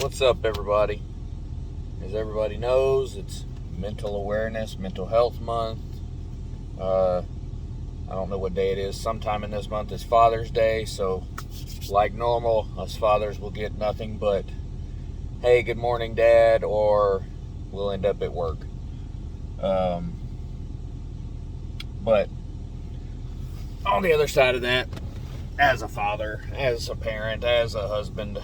What's up, everybody? As everybody knows, it's mental awareness, mental health month. I don't know what day it is. Sometime in this month is Father's Day, so like normal, us fathers will get nothing but, hey, good morning, Dad, or we'll end up at work. But on the other side of that, as a father, as a parent, as a husband,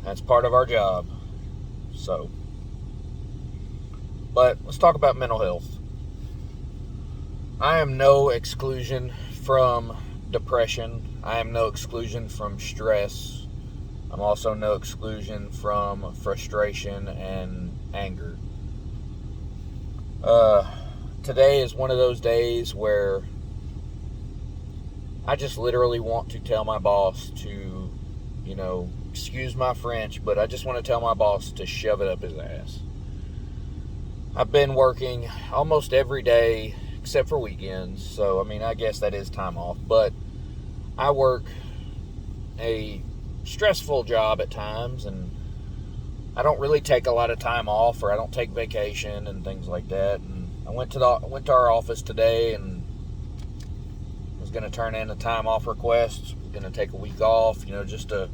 that's part of our job. So, but let's talk about mental health. I am no exclusion from depression. I am no exclusion from stress. I'm also no exclusion from frustration and anger. Today is one of those days where I just literally want to tell my boss to, excuse my French, but I just want to tell my boss to shove it up his ass. I've been working almost every day except for weekends, so I guess that is time off, but I work a stressful job at times, and I don't really take a lot of time off, or I don't take vacation and things like that. And I went to our office today and was going to turn in a time off request. I'm going to take a week off, just to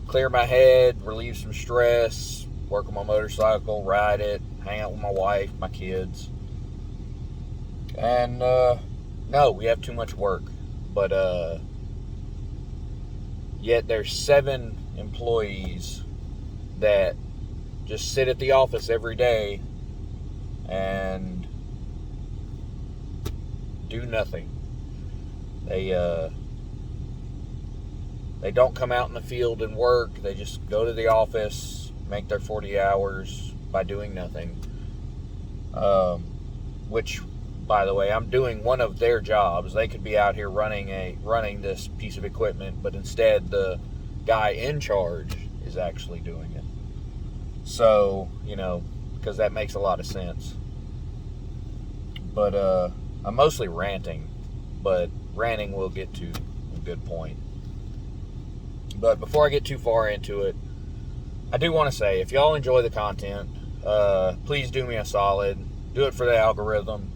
clear my head, relieve some stress, work on my motorcycle, ride it, hang out with my wife, my kids. And no, we have too much work, but yet there's 7 employees that just sit at the office every day and do nothing. They don't come out in the field and work. They just go to the office, make their 40 hours by doing nothing. Which, by the way, I'm doing one of their jobs. They could be out here running this piece of equipment, but instead the guy in charge is actually doing it. So, because that makes a lot of sense. But I'm mostly ranting, but ranting will get to a good point. But before I get too far into it, I do want to say, if y'all enjoy the content, please do me a solid. Do it for the algorithm.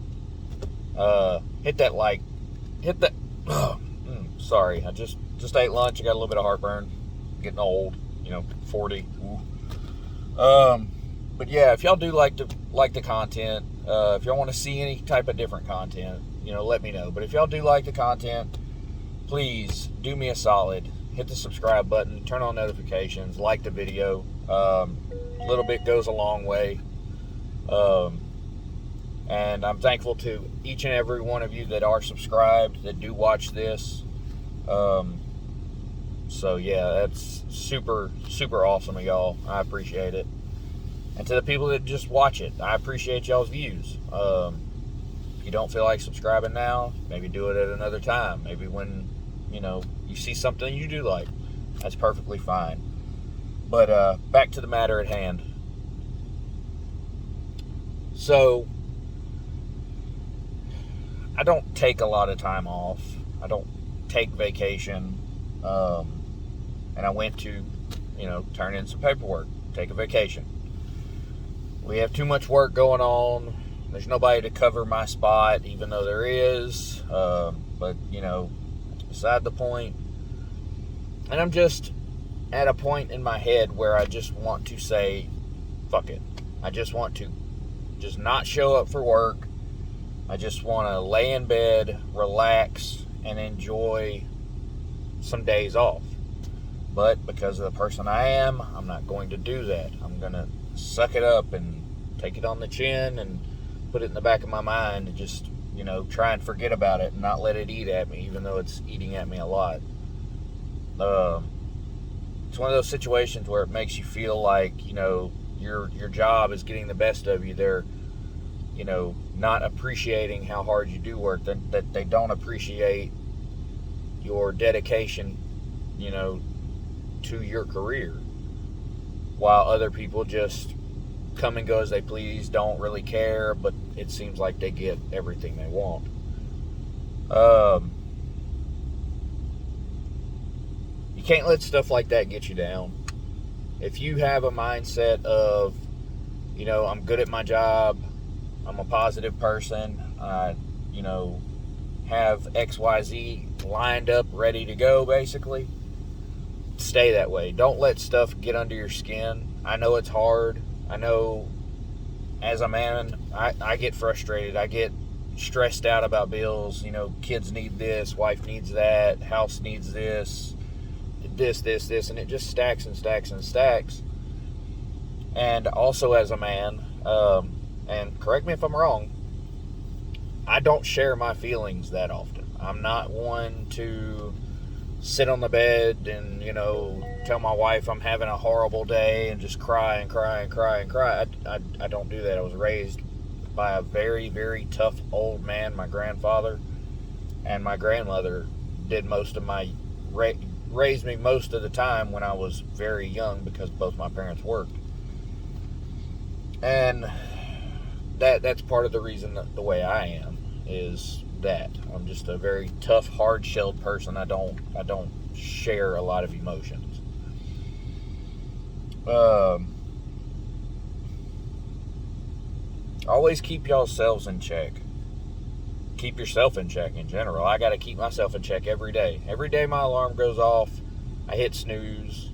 Hit that like. Hit that. Sorry, I just ate lunch. I got a little bit of heartburn. Getting old, 40. Ooh. But yeah, if y'all do like the content, if y'all want to see any type of different content, let me know. But if y'all do like the content, please do me a solid. Hit the subscribe button, turn on notifications, like the video. A little bit goes a long way. And I'm thankful to each and every one of you that are subscribed, that do watch this. So yeah, that's super, super awesome of y'all. I appreciate it. And to the people that just watch it, I appreciate y'all's views. If you don't feel like subscribing now, maybe do it at another time. Maybe when, you see something you do like. That's perfectly fine. But back to the matter at hand. So, I don't take a lot of time off. I don't take vacation. And I went to, turn in some paperwork, take a vacation. We have too much work going on. There's nobody to cover my spot, even though there is. But, it's beside the point. And I'm just at a point in my head where I just want to say, fuck it. I just want to just not show up for work. I just want to lay in bed, relax, and enjoy some days off. But because of the person I am, I'm not going to do that. I'm going to suck it up and take it on the chin and put it in the back of my mind and just, try and forget about it and not let it eat at me, even though it's eating at me a lot. It's one of those situations where it makes you feel like, your job is getting the best of you. They're, not appreciating how hard you do work, that they don't appreciate your dedication, to your career, while other people just come and go as they please, don't really care, but it seems like they get everything they want. can't let stuff like that get you down. If you have a mindset of, I'm good at my job, I'm a positive person, I, have XYZ lined up, ready to go, basically, stay that way. Don't let stuff get under your skin. I know it's hard. I know as a man, I get frustrated. I get stressed out about bills. Kids need this, wife needs that, house needs this, and it just stacks and stacks and stacks. And also as a man, and correct me if I'm wrong, I don't share my feelings that often. I'm not one to sit on the bed and, tell my wife I'm having a horrible day and just cry and cry and cry and cry. I don't do that. I was raised by a very, very tough old man, my grandfather, and my grandmother did most of my raised me most of the time when I was very young, because both my parents worked. And that's part of the reason that the way I am is that I'm just a very tough, hard-shelled person. I don't share a lot of emotions. Always keep yourselves in check. Keep yourself in check in general. I got to keep myself in check every day. Every day my alarm goes off, I hit snooze,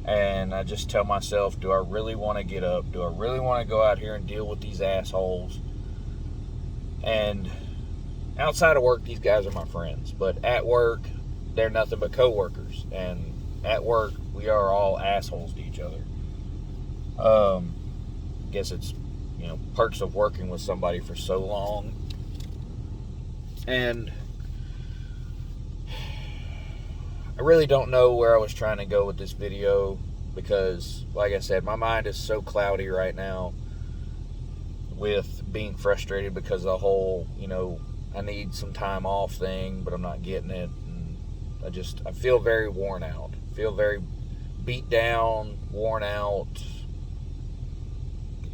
and I just tell myself, do I really want to get up? Do I really want to go out here and deal with these assholes? And outside of work, these guys are my friends. But at work, they're nothing but co-workers. And at work, we are all assholes to each other. I guess it's, perks of working with somebody for so long. And I really don't know where I was trying to go with this video, because, like I said, my mind is so cloudy right now with being frustrated because of the whole, I need some time off thing, but I'm not getting it. And I feel very worn out. I feel very beat down, worn out.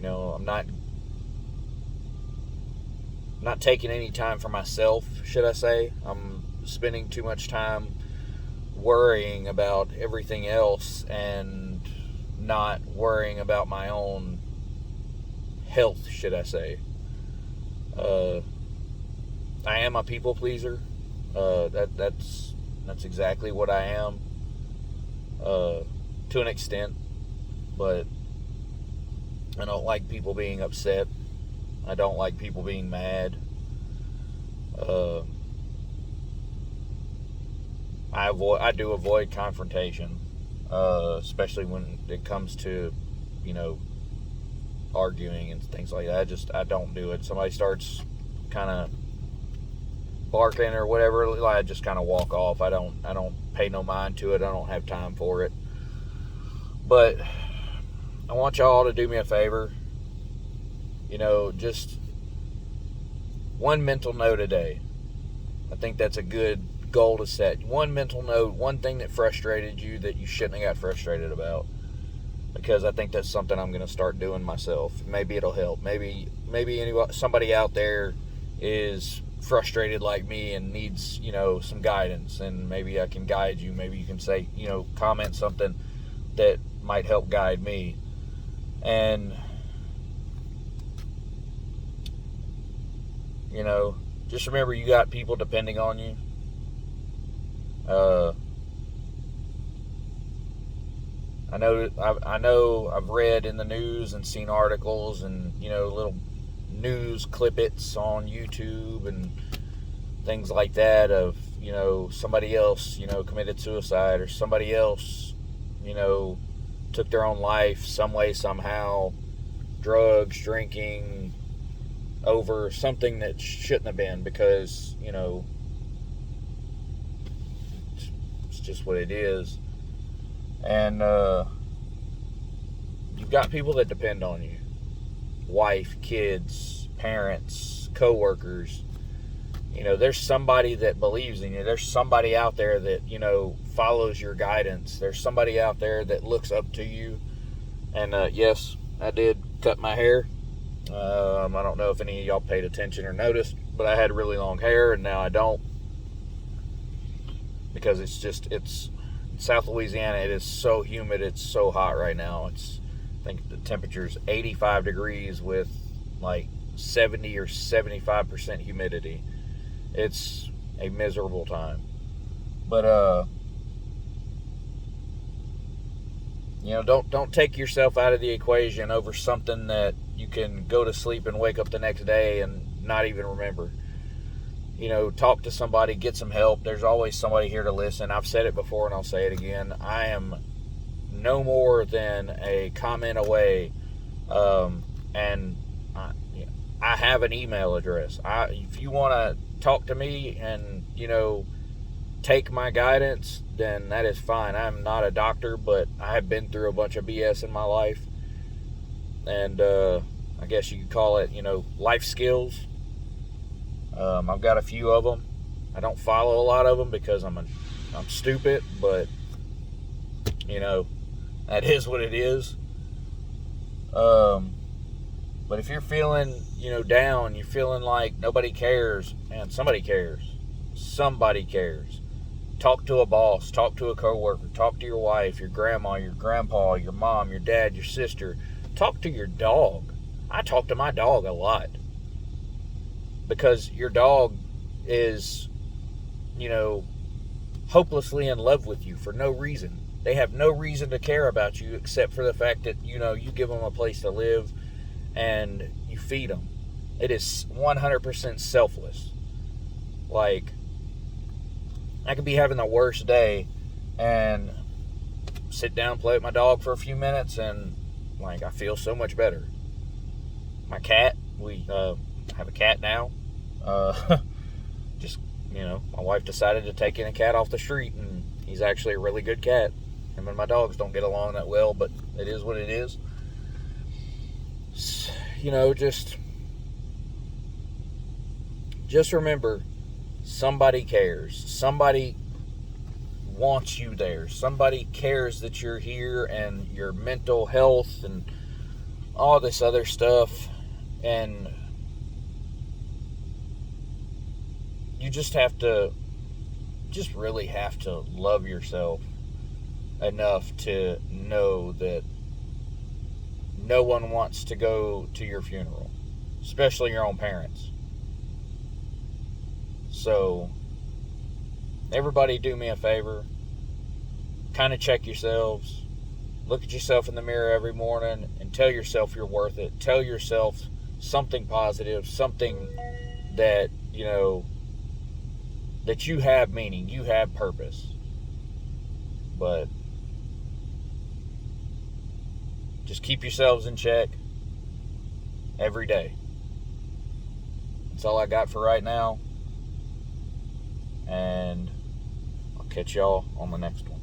I'm not taking any time for myself, should I say. I'm spending too much time worrying about everything else and not worrying about my own health, should I say. I am a people pleaser. That's exactly what I am, to an extent. But I don't like people being upset. I don't like people being mad. I do avoid confrontation, especially when it comes to, arguing and things like that. I don't do it. Somebody starts kind of barking or whatever, I just kind of walk off. I don't pay no mind to it. I don't have time for it. But I want y'all to do me a favor. Just one mental note a day. I think that's a good goal to set. One mental note, one thing that frustrated you that you shouldn't have got frustrated about. Because I think that's something I'm going to start doing myself. Maybe it'll help. Maybe somebody out there is frustrated like me and needs, some guidance, and maybe I can guide you. Maybe you can say, comment something that might help guide me. And just remember, you got people depending on you. I know I've read in the news and seen articles and, little news clippets on YouTube and things like that of, somebody else, committed suicide, or somebody else, took their own life some way, somehow, drugs, drinking, over something that shouldn't have been, because, it's just what it is. And you've got people that depend on you. Wife, kids, parents, co-workers. There's somebody that believes in you. There's somebody out there that, follows your guidance. There's somebody out there that looks up to you. And yes, I did cut my hair. I don't know if any of y'all paid attention or noticed, but I had really long hair, and now I don't, because it's South Louisiana, it is so humid. It's so hot right now. I think the temperature's 85 degrees with like 70 or 75% humidity. It's a miserable time. But don't take yourself out of the equation over something that you can go to sleep and wake up the next day and not even remember. Talk to somebody, get some help. There's always somebody here to listen. I've said it before and I'll say it again. I am no more than a comment away, and I have an email address. If you want to talk to me and take my guidance, then that is fine. I'm not a doctor, but I have been through a bunch of BS in my life, and I guess you could call it life skills. I've got a few of them. I don't follow a lot of them because I'm stupid, but that is what it is. But if you're feeling down, you're feeling like nobody cares, man, somebody cares. Somebody cares. Talk to a boss, talk to a coworker, talk to your wife, your grandma, your grandpa, your mom, your dad, your sister. Talk to your dog. I talk to my dog a lot. Because your dog is, hopelessly in love with you for no reason. They have no reason to care about you except for the fact that, you give them a place to live and you feed them. It is 100% selfless. Like, I could be having the worst day and sit down, play with my dog for a few minutes, and, I feel so much better. My cat, we have a cat now. Just, my wife decided to take in a cat off the street, and he's actually a really good cat. Him and my dogs don't get along that well, but it is what it is. Just remember, somebody cares. Somebody wants you there. Somebody cares that you're here and your mental health and all this other stuff. And you just really have to love yourself enough to know that no one wants to go to your funeral, especially your own parents. So, everybody do me a favor, kind of check yourselves, look at yourself in the mirror every morning and tell yourself you're worth it. Tell yourself something positive, something that, that you have meaning, you have purpose. But just keep yourselves in check every day. That's all I got for right now. And I'll catch y'all on the next one.